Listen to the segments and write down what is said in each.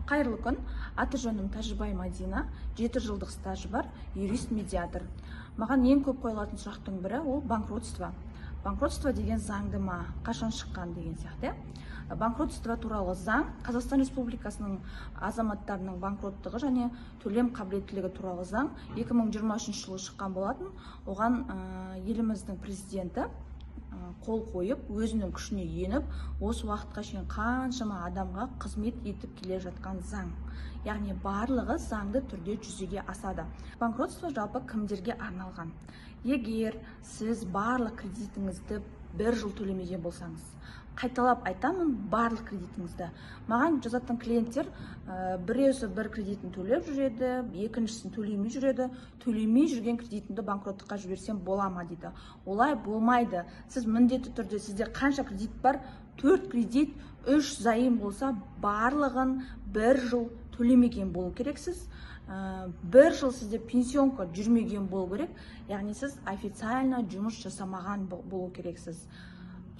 Қайырлы күн. Аты жөнім Тәжібай Мадина, 7 жылдық стажы бар, юрист-медиатор. Маған ең көп қойылатын сұрақтың бірі ол банкротство. Банкротство деген заңды ма, қашан шыққан деген сияқты. Банкротство туралы заң Қазақстан Республикасының азаматтарының банкроттығы және төлем қабілеттілігі туралы заң 2023 жылы шыққан болатын. Оған еліміздің президенті қол қойып, өзінің күшіне еніп, осы уақытқа шейін қаншама адамға қызмет етіп келе жатқан заң. Яғни барлығы заңды түрде жүзеге асады. Банкротство жалпы кімдерге арналған? Егер сіз барлық кредитіңізді 1 жыл төлемеген болсаңыз, қайталап айтамын, барлық кредитіңізді. Маған жазатын клиенттер біреусі бір кредитін төлеп жүреді, екіншісін төлемей жүреді. Төлемей жүрген кредитімді банкроттыққа жіберсем бола ма дейді. Олай болмайды. Сіз міндетті түрде, сізде қанша кредит бар? 4 кредит, 3 зайым болса, барлығын 1 жыл төлемеген болу керексіз. 1 жыл сізде пенсионка жүрмеген болу керек. Яғни сіз официально жұмыс жасамаған болу керексіз.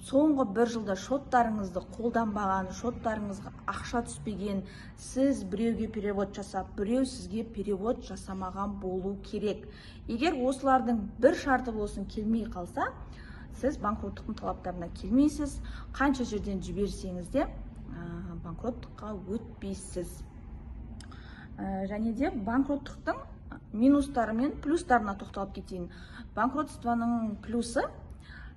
Соңғы 1 жылда шоттарыңызды қолданбаған, шоттарыңызға ақша түспеген, сіз біреуге перевод жасап, біреу сізге перевод жасамаған болу керек. Егер осылардың бір шарты болсын келмей қалса, сіз банкроттықтың талаптарына келмейсіз. Қанша жерден жіберсеңіз де банкроттыққа өтпейсіз. Және де банкроттықтың минустары мен плюстарына тоқталып кетейін. Банкротствоның плюсы: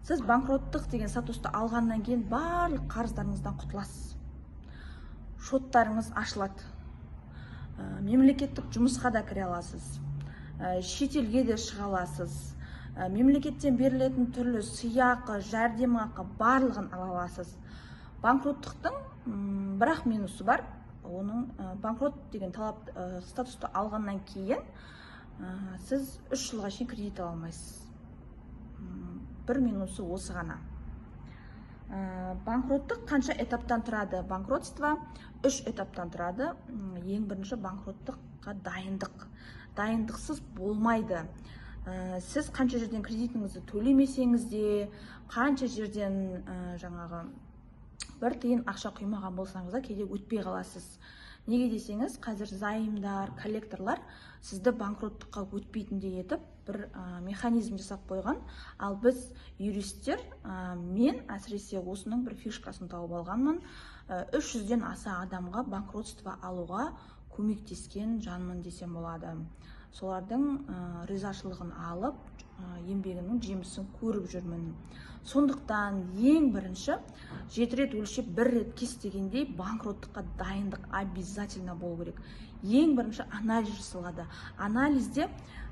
сіз банкроттық деген статусты алғаннан кейін барлық қарыздарыңыздан құтыласыз. Шоттарыңыз ашылады. Мемлекеттік жұмысқа да кіре аласыз. Шетелге де шыға аласыз. Мемлекеттен берілетін түрлі сыйақы, жәрдемақы барлығын ала аласыз. Банкроттықтың бірақ минусы бар. Оның банкрот деген талап статусты алғаннан кейін сіз 3 жылға шейін кредит ала алмайсыз. Бір минусы осы ғана. Банкроттық қанша этаптан тұрады? Банкротство 3 этаптан тұрады. Ең бірінші банкроттыққа дайындық. Дайындықсыз болмайды. Сіз қанша жерден кредитіңізді төлемесеңіз де, қанша жерден жаңағы бір тиын ақша құймаған болсаңыз да кейде өтпей қаласыз. Неге десеңіз, қазір зайымдар, коллекторлар сізді банкроттыққа өтпейтіндей етіп бір механизм жасап қойған. Ал біз юристтер, мен әсіресе осының бір фишкасын тауып алғанмын. 300-ден аса адамға банкротство алуға көмектескен жанмын десем болады. Солардың ризашылығын алып, еңбегінің жемісін көріп жүрмін. Сондықтан ең бірінші 7 рет өлшеп 1 рет кес дегендей банкроттыққа дайындық обязательно болу керек. Ең бірінші анализ жасалады. Анализде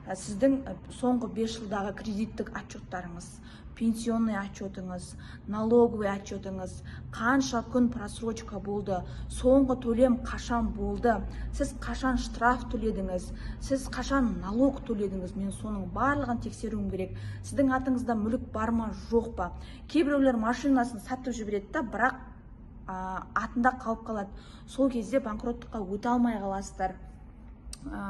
сіздің соңғы 5 жылдағы кредиттік отчеттарыңыз, пенсионный отчетыңыз, налоговый отчетыңыз, қанша күн просрочка болды, соңғы төлем қашан болды, сіз қашан штраф төледіңіз, сіз қашан налог төледіңіз, мен соның барлығын тексеруім керек. Сіздің атыңызда мүлік бар ма, жоқ па? Кейбіреулер машинасын сатып жібереді да, бірақ атында қалып қалады. Сол кезде банкроттыққа өте алмай қаласыздар.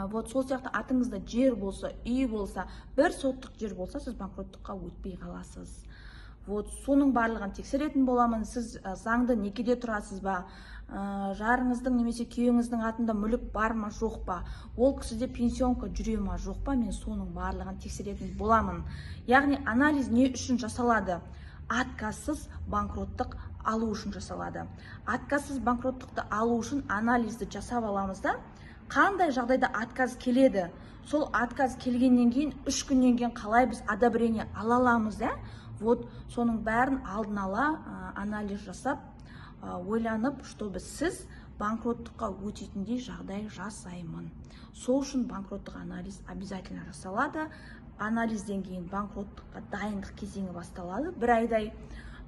Вот сол сияқты атыңызда жер болса, үй болса, бір соттық жер болса, сіз банкроттыққа өтпей қаласыз. Вот соның барлығын тексеретін боламын. Сіз заңды некеде тұрасыз ба? Жарыңыздың немесе күйеуіңіздің атында мүлік бар ма, жоқ па? Ол кісіде пенсионка жүре ма, жоқ па? Мен соның барлығын тексеретін боламын. Яғни анализ не үшін жасалады? Отказсыз банкроттық алу үшін жасалады. Отказсыз банкроттықты алу үшін анализді жасап аламыз да, қандай жағдайда отказ келеді? Сол отказ келгеннен кейін 3 күннен кейін қалай біз одобрение ала аламыз, Вот соның бәрін алдын ала анализ жасап, ойланып, чтобы сіз банкроттыққа өтетіндей жағдай жасаймын. Сол үшін банкроттық анализ обязательно жасалады. Анализден кейін банкроттыққа дайындық кезеңі басталады. 1 айдай,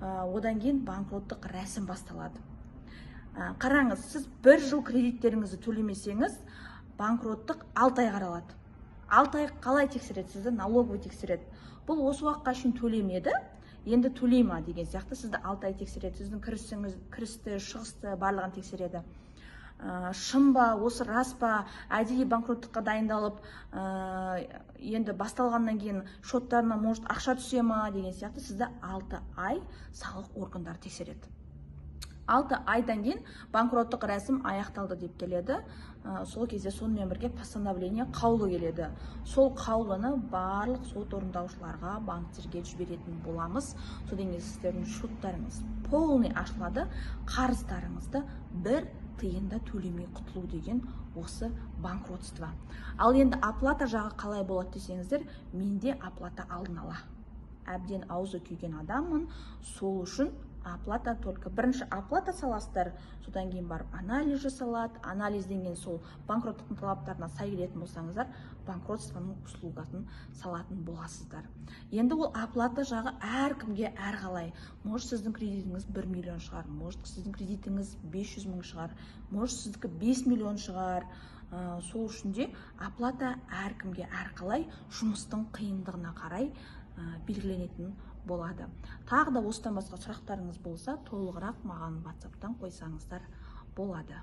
одан кейін банкроттық рәсім басталады. Қараңыз, сіз 1 жыл кредиттеріңізді төлемесеңіз, банкроттық 6 ай қаралады. 6 ай қалай тексереді? Сізді налоговый тексереді. Бұл осы уақытқа шейін төлемеді, енді төлей ма деген сияқты сізді 6 ай тексереді. Сіздің кірісті, шығысты барлығын тексереді. Шын ба, осы рас па, әдейі банкроттыққа дайындалып, енді басталғаннан кейін шоттарына может ақша түсе ма деген сияқты сізді 6 ай салық органдары тексереді. 6 айдан кейін банкроттық рәсім аяқталды деп келеді. Сол кезде сонымен бірге постановление, қаулы келеді. Сол қаулыны барлық сот орындаушыларға, банктерге жіберетін боламыз. Содан кейін сіздердің шоттарыңыз полный ашылады, қарыздарыңызды бір тиын да төлемей құтылу деген осы банкротство. Ал енді оплата жағы қалай болады десеңіздер, менде оплата алдын ала. Әбден аузы күйген адаммын, сол үшін оплата только бірінші оплата саласыздар, содан кейін барып анализ жасалады, анализден кейін сол банкроттықтың талаптарына сай келетін болсаңыздар, банкротствоның услугасын салатын боласыздар. Енді ол оплата жағы әркімге әрқалай. Может, сіздің кредитіңіз 1 миллион шығар, может, сіздің кредитіңіз 500 мың шығар, может, сіздікі 5 миллион шығар. Сол үшін де оплата әркімге әрқалай, жұмыстың қиындығына қарай белгіленетін болады. Тағы да осыдан басқа сұрақтарыңыз болса, толығырақ маған WhatsApp-тан қойсаңыздар болады.